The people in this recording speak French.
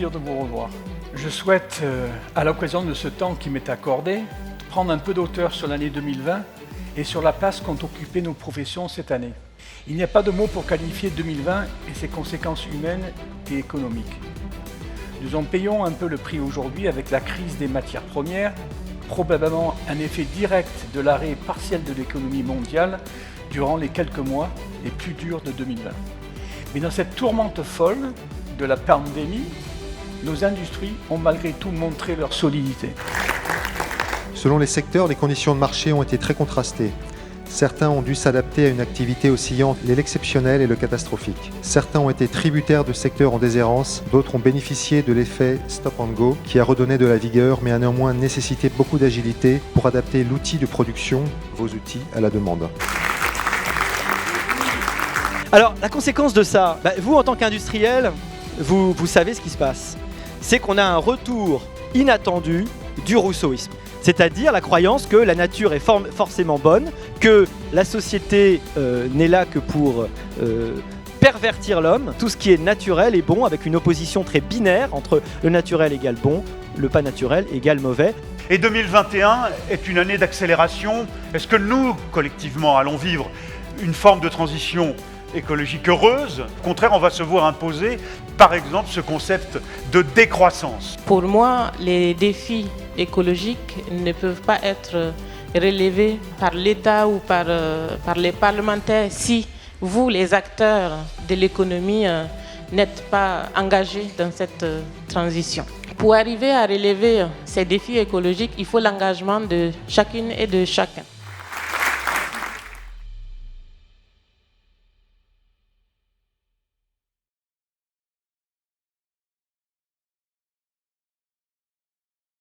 plaisir de vous revoir. Je souhaite, à l'occasion de ce temps qui m'est accordé, prendre un peu d'auteur sur l'année 2020 et sur la place qu'ont occupé nos professions cette année. Il n'y a pas de mots pour qualifier 2020 et ses conséquences humaines et économiques. Nous en payons un peu le prix aujourd'hui avec la crise des matières premières, probablement un effet direct de l'arrêt partiel de l'économie mondiale durant les quelques mois les plus durs de 2020. Mais dans cette tourmente folle de la pandémie, nos industries ont malgré tout montré leur solidité. Selon les secteurs, les conditions de marché ont été très contrastées. Certains ont dû s'adapter à une activité oscillant l'exceptionnel et le catastrophique. Certains ont été tributaires de secteurs en déshérence, d'autres ont bénéficié de l'effet stop and go qui a redonné de la vigueur mais a néanmoins nécessité beaucoup d'agilité pour adapter l'outil de production, vos outils, à la demande. Alors, la conséquence de ça, vous en tant qu'industriel, vous savez ce qui se passe. C'est qu'on a un retour inattendu du rousseauisme. C'est-à-dire la croyance que la nature est forcément bonne, que la société n'est là que pour pervertir l'homme. Tout ce qui est naturel est bon, avec une opposition très binaire entre le naturel égale bon, le pas naturel égale mauvais. Et 2021 est une année d'accélération. Est-ce que nous, collectivement, allons vivre une forme de transition écologique heureuse? Au contraire, on va se voir imposer, par exemple, ce concept de décroissance. Pour moi, les défis écologiques ne peuvent pas être relevés par l'État ou par les parlementaires si vous, les acteurs de l'économie, n'êtes pas engagés dans cette transition. Pour arriver à relever ces défis écologiques, il faut l'engagement de chacune et de chacun.